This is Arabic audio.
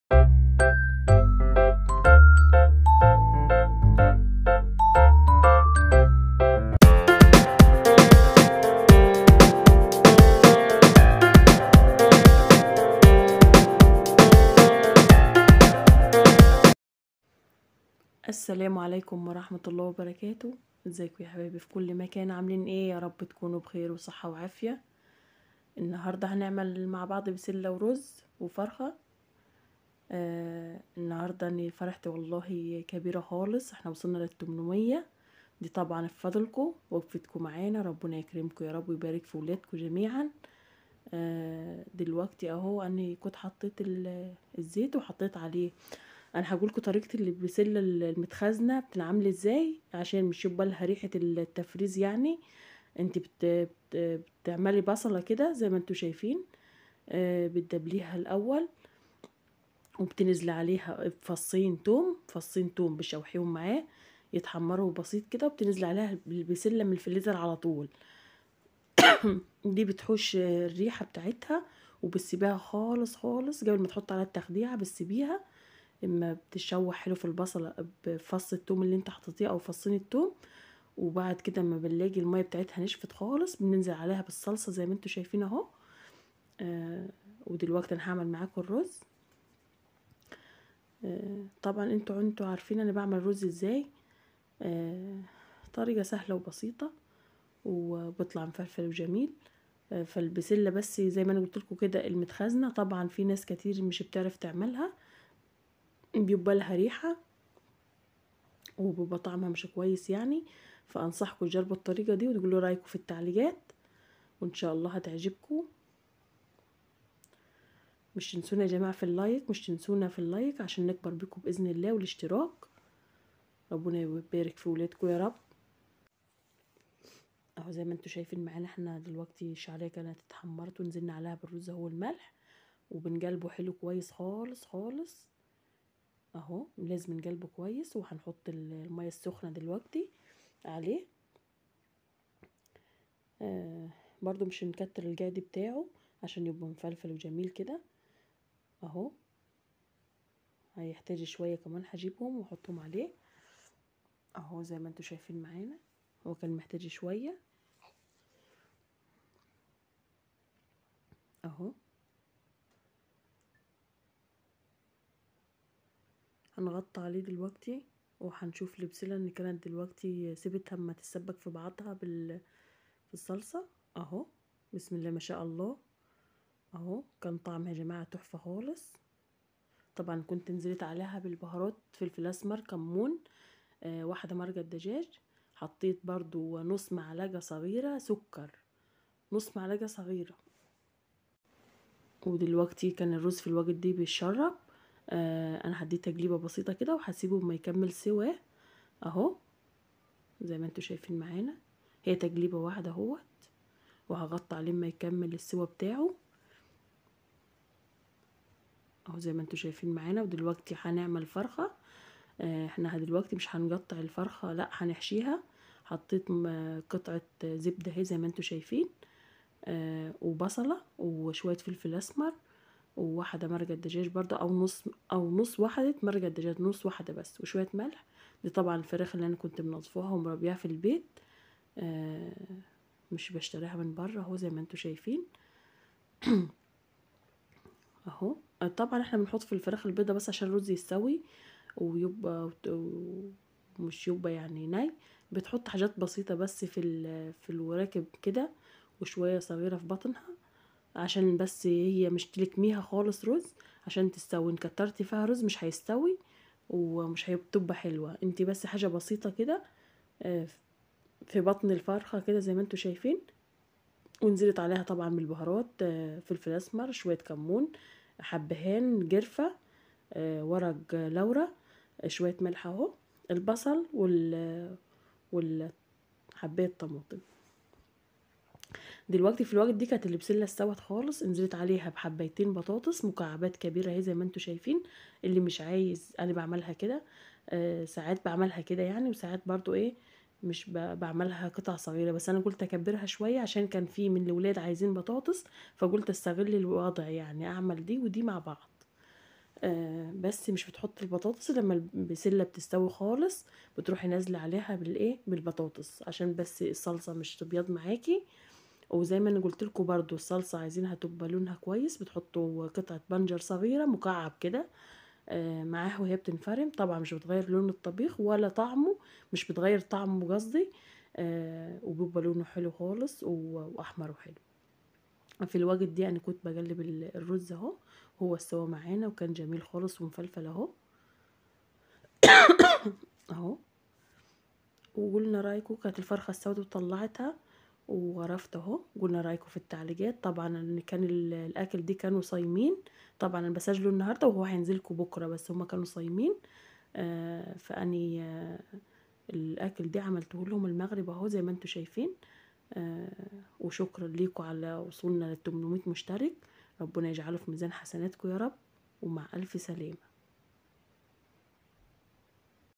السلام عليكم ورحمة الله وبركاته. ازيكم يا حبايبي في كل مكان؟ عاملين ايه؟ يا رب تكونوا بخير وصحة وعافية. النهاردة هنعمل مع بعض بسلة ورز وفرخة. النهاردة اني فرحت والله كبيرة خالص، احنا وصلنا لل800. دي طبعا بفضلكم وقفتكم معانا، ربنا يكرمكم يا رب ويبارك في ولادكم جميعا. دلوقتي اهو اني كنت حطيت الزيت وحطيت عليه. انا هقولكوا طريقه البسله المتخزنه بتنعمل ازاي عشان مش يبقى لها ريحه التفريز يعني. انت بتعملي بصله كده زي ما انتوا شايفين، بتدبليها الاول وبتنزلي عليها فصين توم بشوحيهم معاه يتحمروا بسيط كده، وبتنزلي عليها البسله من الفريزر على طول. دي بتحوش الريحه بتاعتها، وبتسيبيها خالص خالص قبل ما تحط عليها التخديعه، بتسيبيها اما بتشوح حلو في البصله بفص التوم اللي انت حطيتيه او فصين التوم. وبعد كده اما بنلاقي الميه بتاعتها نشفت خالص بننزل عليها بالصلصه زي ما انتوا شايفين اهو. ودلوقتي انا هعمل معاكم الرز. طبعا انتوا عارفين انا بعمل رز ازاي. طريقه سهله وبسيطه وبيطلع مفلفل وجميل. فالبسله بس زي ما انا قلت لكم كده المتخزنه، طبعا في ناس كتير مش بتعرف تعملها، بيبقى لها ريحه وبيبقى طعمها مش كويس يعني. فانصحكم تجربوا الطريقه دي وتقولوا رايكم في التعليقات، وان شاء الله هتعجبكم. مش تنسونا يا جماعه في اللايك، مش تنسونا في اللايك عشان نكبر بكم باذن الله، والاشتراك. ربنا يبارك في ولادكم يا رب. اهو زي ما انتوا شايفين معانا احنا دلوقتي الشعريه كانت اتحمرت ونزلنا عليها بالرز اهو الملح، وبنقلبه حلو كويس خالص خالص اهو. لازم نقلبه كويس، وهنحط الميه السخنه دلوقتي عليه. برضو مش هنكتر الجهد بتاعه عشان يبقى مفلفل وجميل كده اهو. هيحتاج شويه كمان، هجيبهم واحطهم عليه اهو زي ما انتوا شايفين معانا. هو كان محتاج شويه اهو. هنغطي عليه دلوقتي وهنشوف البسله ان كانت دلوقتي سيبتها اما تتسبك في بعضها في الصلصه اهو. بسم الله ما شاء الله اهو. كان طعمها يا جماعه تحفه خالص. طبعا كنت نزلت عليها بالبهارات، فلفل اسمر، كمون، واحده مرقه دجاج. حطيت برضو نص معلقه صغيره سكر، نص معلقه صغيره. ودلوقتي كان الرز في الوقت دي بيتشرب. انا هديه تقليبه بسيطه كده وهسيبه ما يكمل سواه اهو زي ما انتوا شايفين معانا. هي تقليبه واحده اهوت، وهغطي عليه ما يكمل السوا بتاعه اهو زي ما انتوا شايفين معانا. ودلوقتي هنعمل فرخه. احنا دلوقتي مش هنقطع الفرخه، لا هنحشيها. حطيت قطعه زبده اهي زي ما انتوا شايفين، وبصله وشويه فلفل اسمر، وواحده مرقه دجاج برضه او نص واحده مرقه دجاج، نص واحده بس، وشويه ملح. دي طبعا الفراخ اللي انا كنت منظفاها ومربيها في البيت، مش بشتريها من بره اهو زي ما انتوا شايفين اهو. طبعا احنا بنحط في الفراخ البيضه بس عشان الرز يستوي ويبقى مش يبقى يعني ني. بتحط حاجات بسيطه بس في الوراكب كده، وشويه صغيره في بطنها عشان بس هي مش تلكميها خالص رز عشان تستوي. ان كترتي فيها رز مش هيستوي ومش هتبقى حلوه. انتي بس حاجه بسيطه كده في بطن الفرخه كده زي ما انتوا شايفين. ونزلت عليها طبعا بالبهارات، فلفل اسمر، شويه كمون، حبهان قرفه، ورق لورا، شويه ملح اهو، البصل والحبايه طماطم. دلوقتي في الوقت دي كانت البسله استوت خالص، نزلت عليها بحبايتين بطاطس مكعبات كبيره اهي زي ما انتوا شايفين. اللي مش عايز انا بعملها كده، ساعات بعملها كده يعني، وساعات برضو ايه مش بعملها قطع صغيره. بس انا قلت اكبرها شويه عشان كان في من الولاد عايزين بطاطس، فقلت استغل الوضع يعني اعمل دي ودي مع بعض. بس مش بتحطي البطاطس لما البسله بتستوي خالص، بتروحي نازله عليها بالايه بالبطاطس عشان بس الصلصه مش تبيض معاكي. وزي ما انا قلت لكم برضو الصلصه عايزينها تبقى لونها كويس، بتحطوا قطعه بنجر صغيره مكعب كده معاها وهي بتنفرم. طبعا مش بتغير لون الطبيخ ولا طعمه، مش بتغير طعمه قصدي. وبيبقى لونه حلو خالص واحمر وحلو. في الوقت دي انا كنت بقلب الرز اهو، هو استوى معانا وكان جميل خالص ومفلفل اهو اهو. وقلنا رايكم، كانت الفرخه استوت وطلعتها وغرفت اهو. قلنا رايكم في التعليقات. طبعا ان كان الاكل دي كانوا صايمين، طبعا انا بسجله النهارده وهو هينزلكم بكره، بس هما كانوا صايمين. فاني الاكل دي عملته لهم المغرب اهو زي ما انتم شايفين. وشكرا ليكم على وصولنا ل 800 مشترك، ربنا يجعله في ميزان حسناتكم يا رب، ومع الف سلامه.